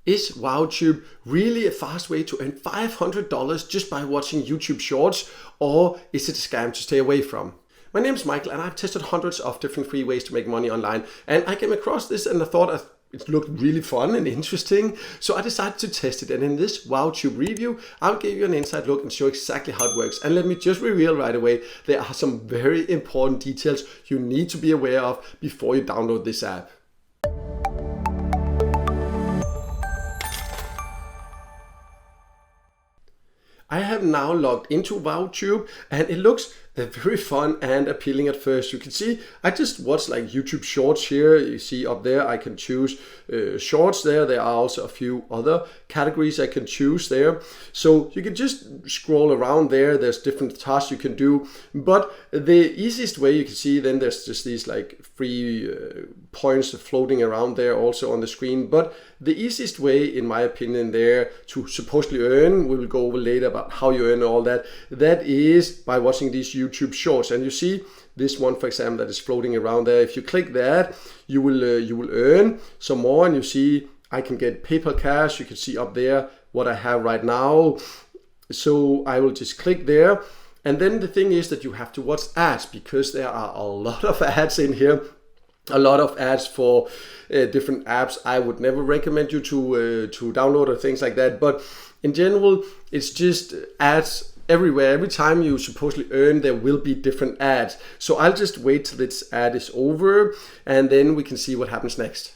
Is WowTube really a fast way to earn $500 just by watching YouTube shorts, or is it a scam to stay away from? My name is Michael and I've tested hundreds of different free ways to make money online, and I came across this and I thought it looked really fun and interesting, so I decided to test it. And in this WowTube review, I'll give you an inside look and show exactly how it works. And let me just reveal right away, there are some very important details you need to be aware of before you download this app. I have now logged into WowTube and it looks very fun and appealing at first. You can see I just watched like YouTube shorts here. You see up there I can choose shorts there. There are also a few other categories I can choose there. So you can just scroll around there. There's different tasks you can do. But the easiest way, you can see then there's just these like free points floating around there also on the screen. But the easiest way, in my opinion, there to supposedly earn, we will go over later about how you earn all that, that is by watching these YouTube shorts. And you see this one, for example, that is floating around there. If you click that, you will earn some more, and you see I can get PayPal cash. You can see up there what I have right now. So I will just click there. And then the thing is that you have to watch ads, because there are a lot of ads in here. A lot of ads for different apps I would never recommend you to download or things like that. But in general, it's just ads everywhere. Every time you supposedly earn, there will be different ads. So I'll just wait till this ad is over and then we can see what happens next.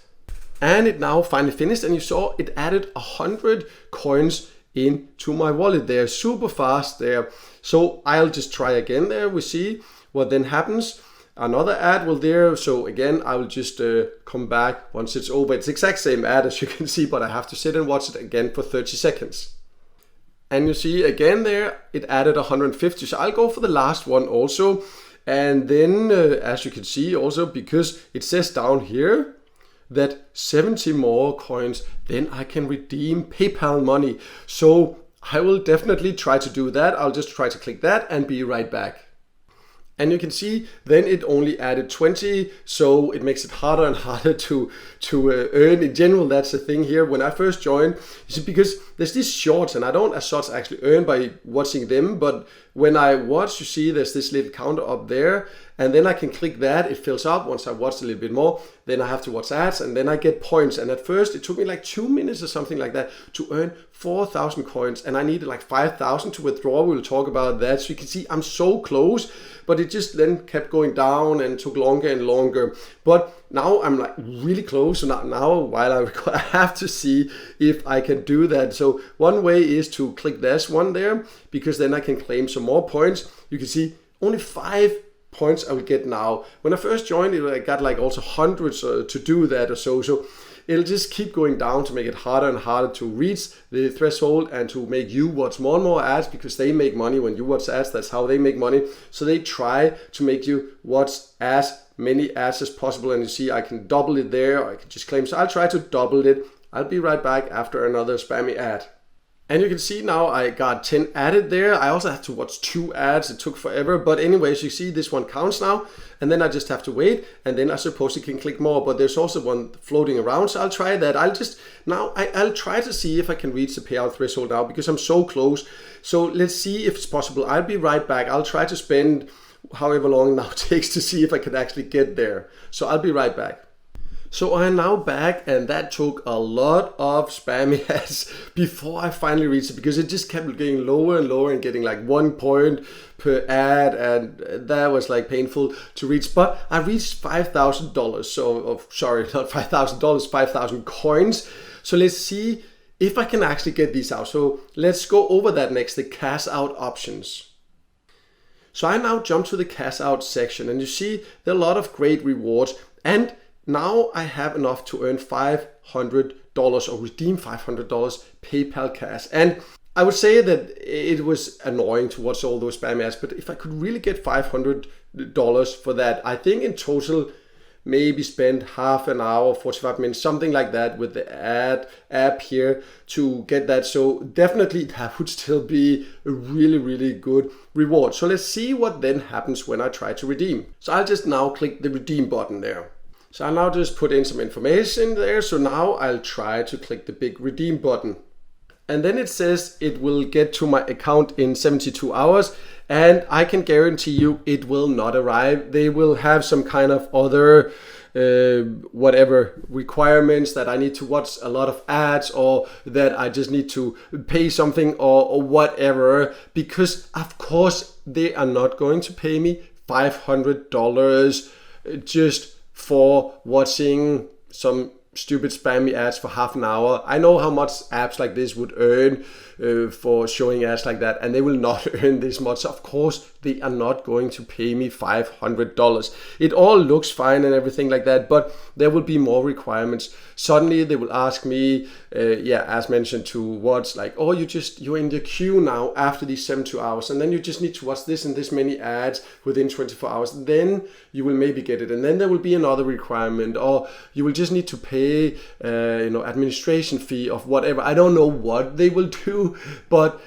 And it now finally finished, and you saw it added 100 coins into my wallet there, super fast there. So I'll just try again there. We see what then happens. Another ad will there, so again I will just come back once it's over. It's the exact same ad as you can see, but I have to sit and watch it again for 30 seconds. And you see again there it added 150, so I'll go for the last one also. And then as you can see also, because it says down here that 70 more coins, then I can redeem PayPal money. So I will definitely try to do that. I'll just try to click that and be right back. And you can see then it only added 20, so it makes it harder and harder to earn. In general, that's the thing here. When I first joined, it's because there's these shorts, and I don't as such actually earn by watching them, but when I watch, you see there's this little counter up there, and then I can click that, it fills up. Once I watch a little bit more, then I have to watch ads, and then I get points. And at first it took me like 2 minutes or something like that to earn 4,000 coins, and I needed like 5,000 to withdraw. We'll talk about that. So you can see I'm so close, but it just then kept going down and took longer and longer. But now I'm like really close. So now while I record, I have to see if I can do that. So one way is to click this one there, because then I can claim some more points. You can see only 5 points I will get now. When I first joined, I got like also hundreds to do that or so. So it'll just keep going down to make it harder and harder to reach the threshold and to make you watch more and more ads, because they make money when you watch ads. That's how they make money. So they try to make you watch as many ads as possible. And you see I can double it there, or I can just claim. So I'll try to double it. I'll be right back after another spammy ad. And you can see now I got 10 added there. I also had to watch 2 ads. It took forever. But anyways, you see this one counts now. And then I just have to wait. And then I suppose you can click more. But there's also one floating around. So I'll try that. I'll try to see if I can reach the payout threshold now, because I'm so close. So let's see if it's possible. I'll be right back. I'll try to spend however long it now takes to see if I can actually get there. So I'll be right back. So I am now back, and that took a lot of spammy ads before I finally reached it, because it just kept getting lower and lower and getting like 1 point per ad, and that was like painful to reach. But I reached $5,000. So, sorry, not $5,000, 5,000 coins. So let's see if I can actually get these out. So let's go over that next, the cash out options. So I now jump to the cash out section, and you see there are a lot of great rewards, and now I have enough to earn $500 or redeem $500 PayPal cash. And I would say that it was annoying to watch all those spam ads, but if I could really get $500 for that, I think in total maybe spend half an hour, 45 minutes, something like that with the ad app here to get that. So definitely that would still be a really, really good reward. So let's see what then happens when I try to redeem. So I'll just now click the redeem button there. So I now just put in some information there. So now I'll try to click the big redeem button. And then it says it will get to my account in 72 hours. And I can guarantee you it will not arrive. They will have some kind of other whatever requirements that I need to watch a lot of ads, or that I just need to pay something, or whatever, because of course they are not going to pay me $500 just for watching some stupid spammy ads for half an hour. I know how much apps like this would earn for showing ads like that, and they will not earn this much. Of course, they are not going to pay me $500. It all looks fine and everything like that, but there will be more requirements. Suddenly they will ask me, as mentioned, to watch like, oh, you're in the queue now after these 72 hours, and then you just need to watch this and this many ads within 24 hours. Then you will maybe get it, and then there will be another requirement, or you will just need to pay, administration fee of whatever. I don't know what they will do, but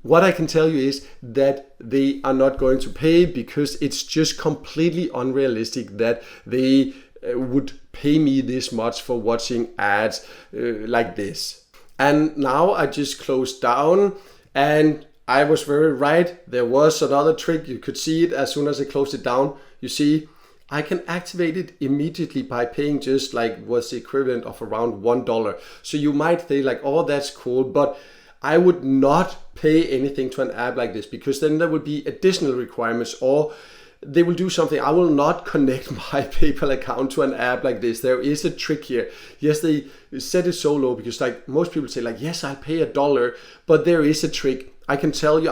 what I can tell you is that they are not going to pay, because it's just completely unrealistic that they would pay me this much for watching ads like this. And now I just closed down, and I was very right. There was another trick. You could see it as soon as I closed it down. You see, I can activate it immediately by paying just like what's the equivalent of around $1. So you might think like, oh, that's cool, but I would not pay anything to an app like this, because then there would be additional requirements, or they will do something. I will not connect my PayPal account to an app like this. There is a trick here. Yes, they set it so low because like most people say like, yes, I'll pay $1, but there is a trick. I can't tell you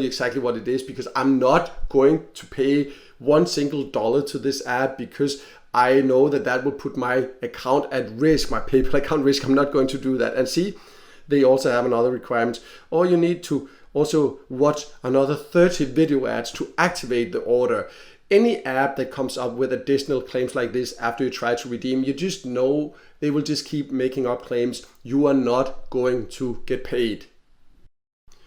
exactly what it is, because I'm not going to pay one single dollar to this app, because I know that will put my account at risk, my PayPal account risk. I'm not going to do that. And see, they also have another requirement. Or you need to also watch another 30 video ads to activate the order. Any app that comes up with additional claims like this after you try to redeem, you just know they will just keep making up claims. You are not going to get paid.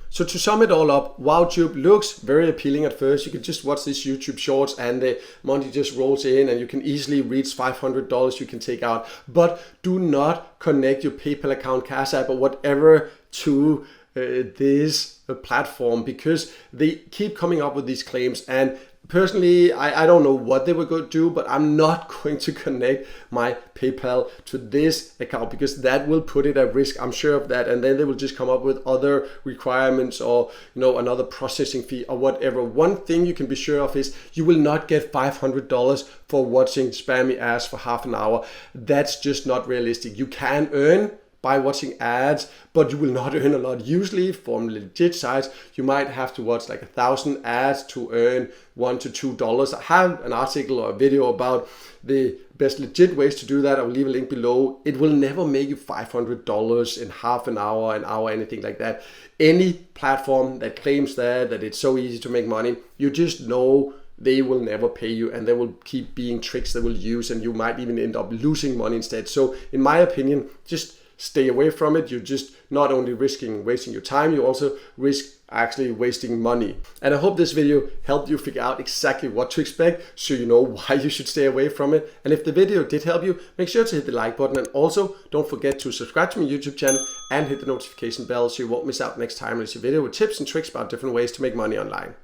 So to sum it all up, WowTube looks very appealing at first. You can just watch these YouTube shorts and the money just rolls in, and you can easily reach $500 you can take out. But do not connect your PayPal account, Cash App, or whatever to this platform, because they keep coming up with these claims. And personally, I don't know what they were going to do, but I'm not going to connect my PayPal to this account, because that will put it at risk. I'm sure of that. And then they will just come up with other requirements, or another processing fee or whatever. One thing you can be sure of is you will not get $500 for watching spammy ads for half an hour. That's just not realistic. You can earn by watching ads, but you will not earn a lot. Usually from legit sites, you might have to watch like 1,000 ads to earn $1 to $2. I have an article or a video about the best legit ways to do that. I will leave a link below. It will never make you $500 in half an hour, anything like that. Any platform that claims that it's so easy to make money, you just know they will never pay you, and there will keep being tricks they will use, and you might even end up losing money instead. So in my opinion, just stay away from it. You're just not only risking wasting your time, you also risk actually wasting money. And I hope this video helped you figure out exactly what to expect, so you know why you should stay away from it. And if the video did help you, make sure to hit the like button, and also don't forget to subscribe to my YouTube channel and hit the notification bell so you won't miss out next time I release a video with tips and tricks about different ways to make money online.